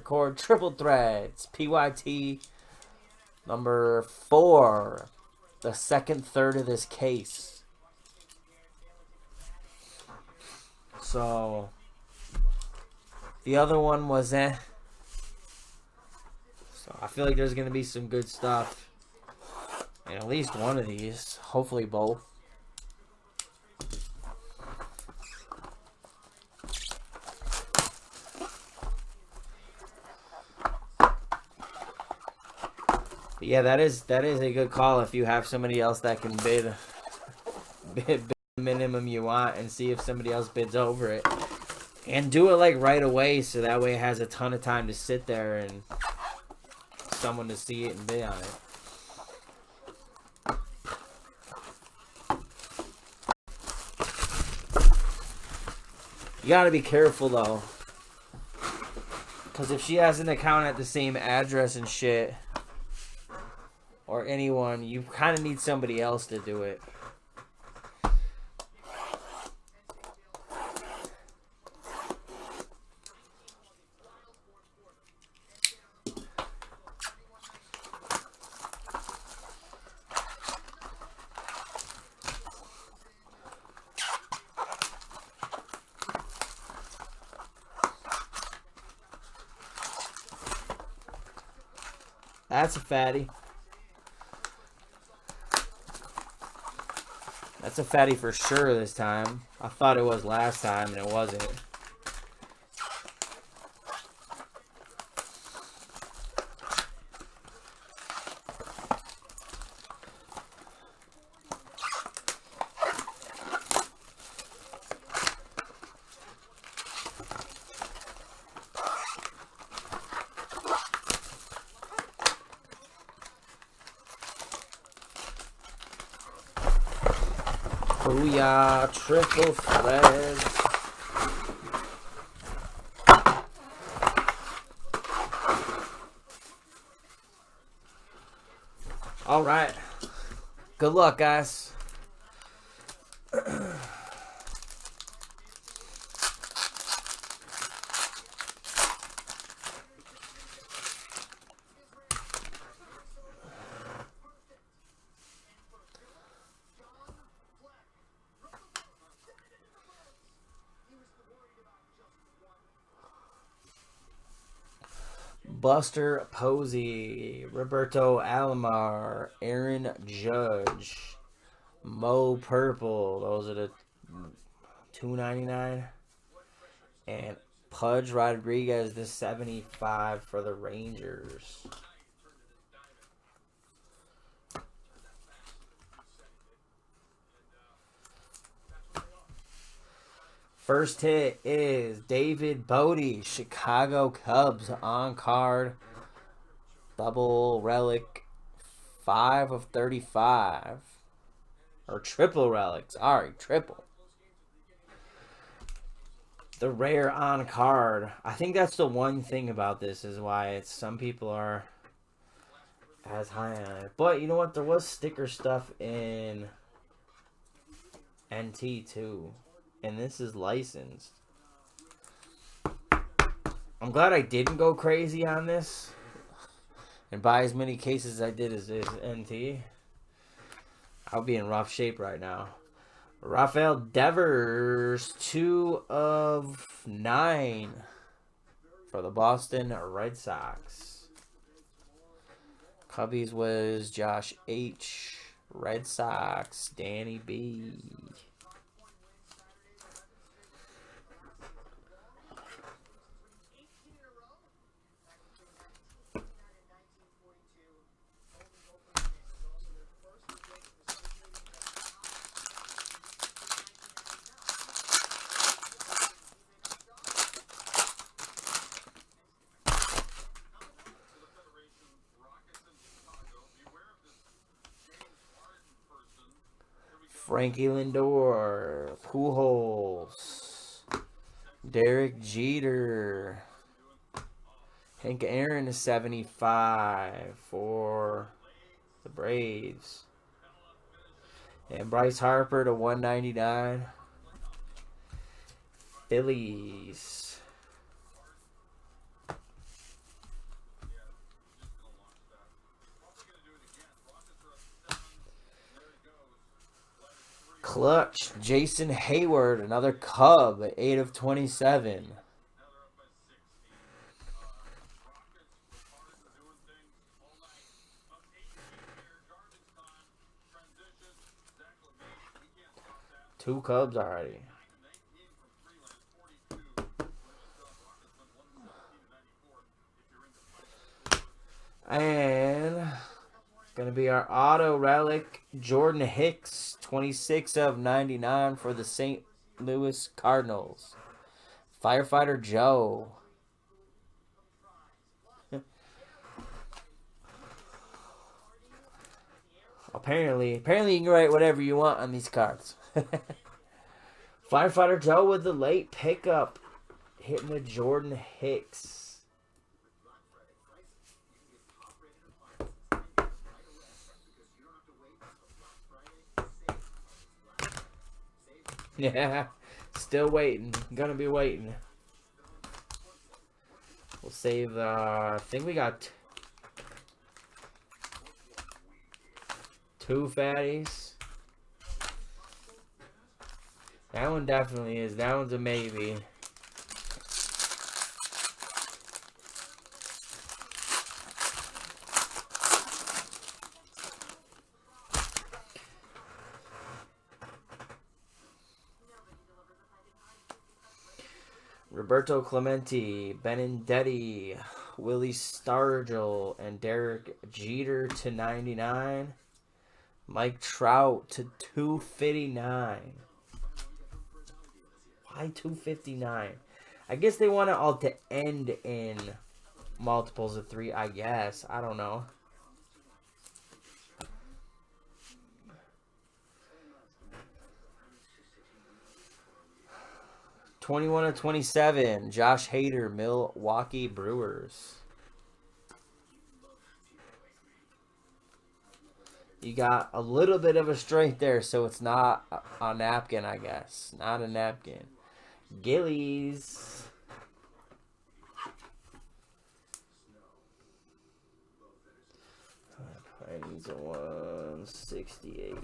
Record triple threads. PYT number 4. The second third of this case. So the other one was So I feel like there's going to be some good stuff in at least one of these. Hopefully both. But yeah, that is a good call if you have somebody else that can bid the minimum you want and see if somebody else bids over it. And do it like right away so that way it has a ton of time to sit there and someone to see it and bid on it. You gotta be careful though, because if she has an account at the same address and shit, or anyone, you kind of need somebody else to do it. That's a fatty. That's a fatty for sure this time. I thought it was last time and it wasn't. Booyah, triple threads. All right. Good luck, guys. Buster Posey, Roberto Alomar, Aaron Judge, Mo Purple. Those are the $2.99, and Pudge Rodriguez, the 75 for the Rangers. First hit is David Bodie, Chicago Cubs on card. Double relic, 5 of 35. Or triple relic, sorry, triple. The rare on card. I think that's the one thing about this is why it's some people are as high on it. But you know what? There was sticker stuff in NT too. And this is licensed. I'm glad I didn't go crazy on this and buy as many cases as I did as NT. I'll be in rough shape right now. Rafael Devers, 2 of 9 for the Boston Red Sox. Cubbies was Josh H. Red Sox, Danny B. Frankie Lindor, Pujols, Derek Jeter, Hank Aaron is 75 for the Braves, and Bryce Harper to 199, Phillies. Clutch, Jason Hayward, another Cub, 8 of 27. Two Cubs already. And it's going to be our auto relic, Jordan Hicks, 26 of 99 for the St. Louis Cardinals. Firefighter Joe. Apparently you can write whatever you want on these cards. Firefighter Joe with the late pickup, hitting the Jordan Hicks. Yeah, still waiting. Gonna be waiting. We'll save I think we got two fatties. That one definitely is. That one's a maybe. Roberto Clemente, Benindetti, Willie Stargell, and Derek Jeter to 99. Mike Trout to 259. Why 259? I guess they want it all to end in multiples of 3, I guess. I don't know. '21 of 27, Josh Hader, Milwaukee Brewers. You got a little bit of a straight there, so it's not a napkin, I guess. Not a napkin. Gillies. He's a 168.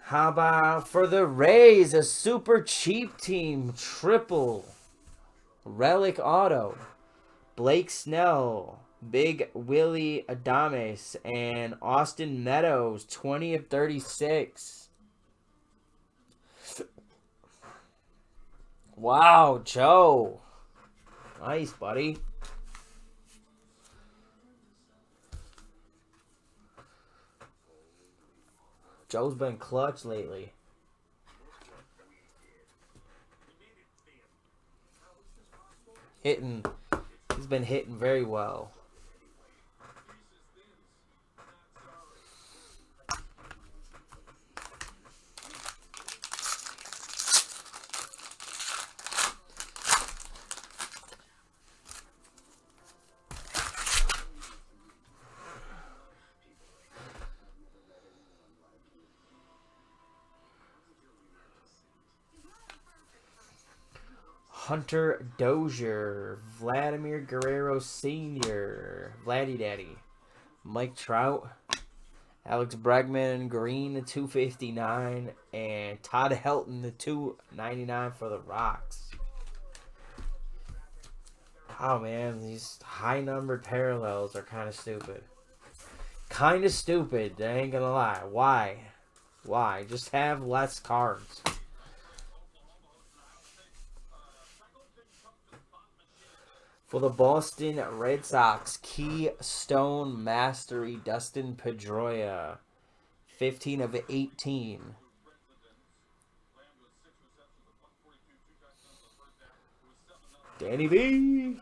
How about for the Rays, a super cheap team triple relic auto? Blake Snell, Big Willie Adames, and Austin Meadows, 20 of 36. Wow, Joe. Nice, buddy. Joe's been clutch lately. He's been hitting very well. Hunter Dozier, Vladimir Guerrero Sr., Vladdy Daddy, Mike Trout, Alex Bregman, Green, the 259, and Todd Helton, the 299 for the Rocks. Oh man, these high numbered parallels are kind of stupid. Kind of stupid, I ain't gonna lie. Why? Why? Just have less cards. For the Boston Red Sox, Keystone Mastery, Dustin Pedroia, 15 of 18. Danny B.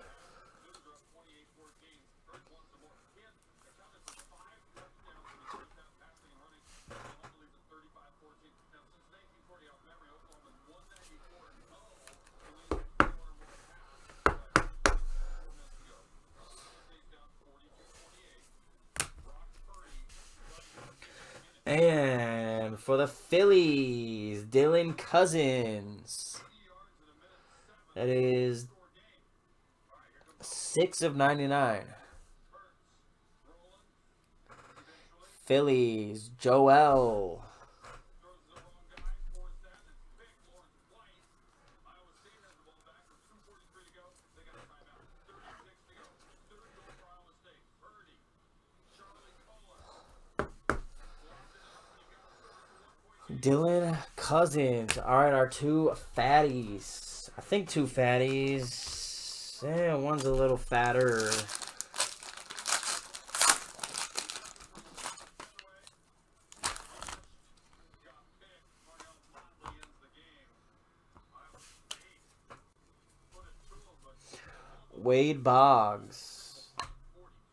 And for the Phillies, Dylan Cousins. That is 6/99. Phillies, Joel. Dylan Cousins. All right, our two fatties. I think two fatties. One's a little fatter. Wade Boggs.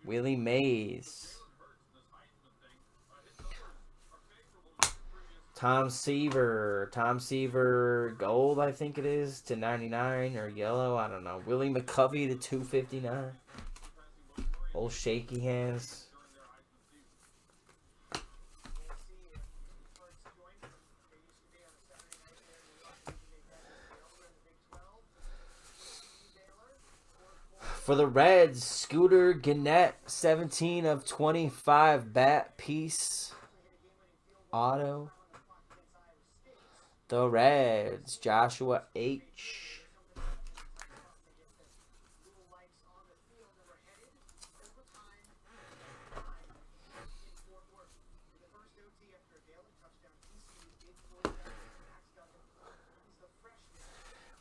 Willie Mays. Tom Seaver. Tom Seaver gold, I think it is, to 99 or yellow. I don't know. Willie McCovey to 259. Old shaky hands. For the Reds, Scooter Gannett, 17/25 bat piece. Auto. The Reds, Joshua H.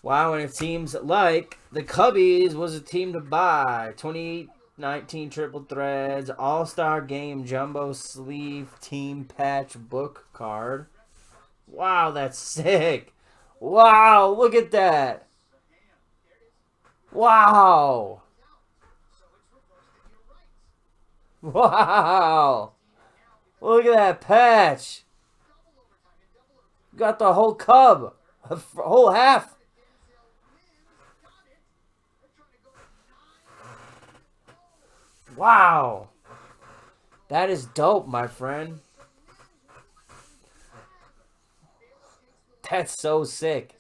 Wow, and it seems like the Cubbies was a team to buy. 2019 Triple Threads All-Star Game Jumbo Sleeve Team Patch Book Card. Wow, that's sick. Wow, look at that. Wow. Wow. Look at that patch. Got the whole cub. A whole half. Wow. That is dope, my friend. That's so sick.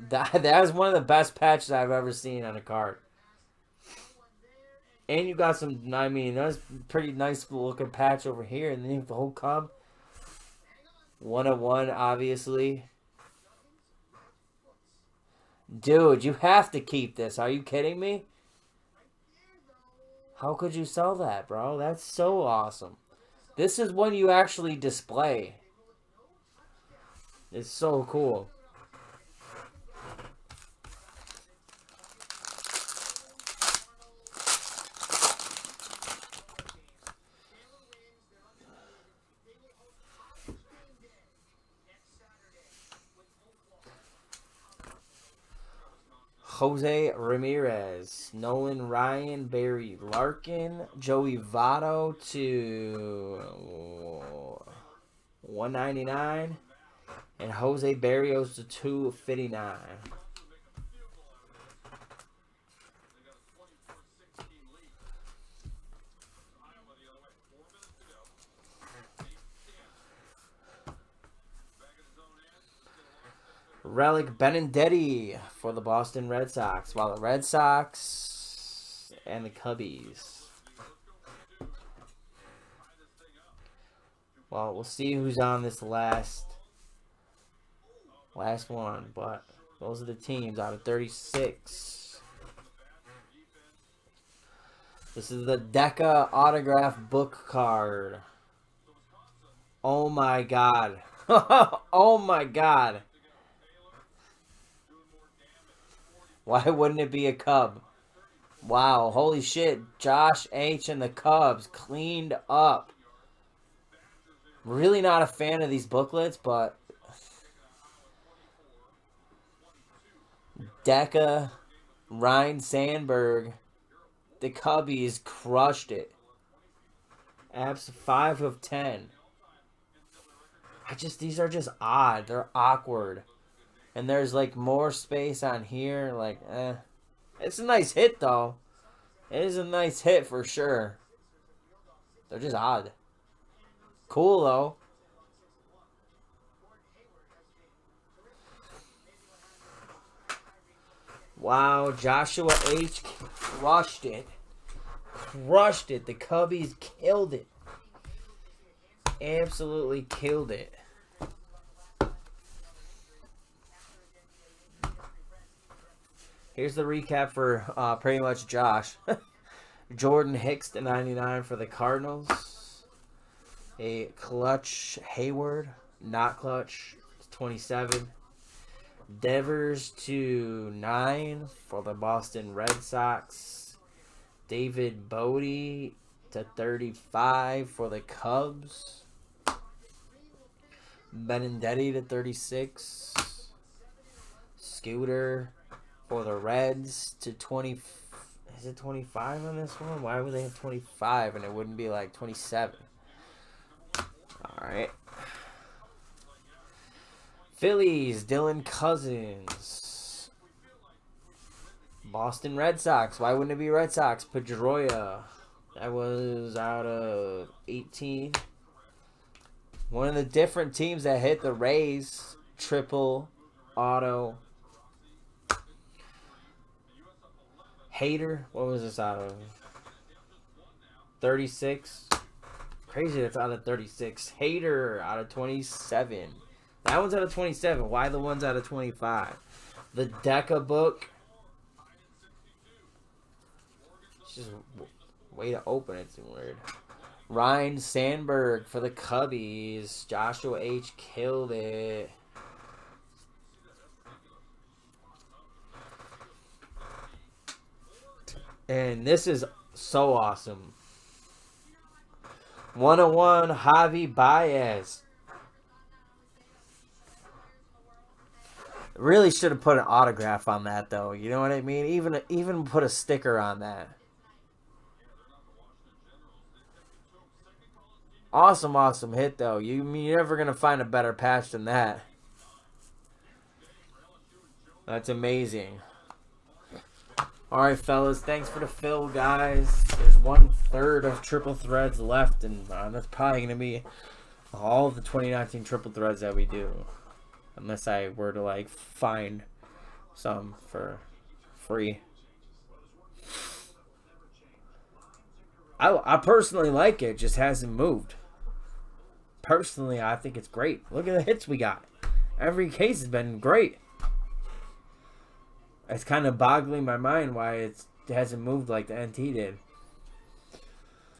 That is one of the best patches I've ever seen on a card. And you got some, I mean, that's pretty nice looking patch over here. And then you have the whole cub. 101, obviously. Dude, you have to keep this. Are you kidding me? How could you sell that, bro? That's so awesome. This is one you actually display. It's so cool. Jose Ramirez, Nolan Ryan, Barry Larkin, Joey Votto to 199, and Jose Barrios to 259. Relic Benintendi for the Boston Red Sox, while the Red Sox and the Cubbies. Well, we'll see who's on this last one, but those are the teams out of 36. This is the Deca autograph book card. Oh my god. Oh my god. Why wouldn't it be a Cub? Wow, holy shit. Josh H. and the Cubs cleaned up. Really not a fan of these booklets, but Deca, Ryan Sandberg, the Cubbies crushed it. Abs 5/10. These are just odd. They're awkward. And there's like more space on here. Like, It's a nice hit though. It is a nice hit for sure. They're just odd. Cool though. Wow, Joshua H. crushed it. Crushed it. The Cubbies killed it. Absolutely killed it. Here's the recap for pretty much Josh. Jordan Hicks to 99 for the Cardinals. A clutch Hayward, not clutch, 27. Devers to 9 for the Boston Red Sox. David Bodie to 35 for the Cubs. Benintendi to 36. Scooter for the Reds to 20. Is it 25 on this one? Why would they have 25 and it wouldn't be like 27? Alright. Phillies, Dylan Cousins. Boston Red Sox. Why wouldn't it be Red Sox? Pedroia. That was out of 18. One of the different teams that hit the Rays. Triple auto. Hater. What was this out of? 36. Crazy that's out of 36. Hater out of 27. That one's out of 27. Why the one's out of 25? The Deca book. It's just way to open it's weird. Ryan Sandberg for the Cubbies. Joshua H. killed it. And this is so awesome. 101 Javi Baez. Really should have put an autograph on that though. You know what I mean? Even put a sticker on that. Awesome hit though. You're never gonna find a better patch than that. That's amazing. Alright, fellas. Thanks for the fill, guys. There's 1/3 of triple threads left, and that's probably going to be all of the 2019 triple threads that we do. Unless I were to, like, find some for free. I personally like it. It just hasn't moved. Personally, I think it's great. Look at the hits we got. Every case has been great. It's kind of boggling my mind why it hasn't moved like the NT did.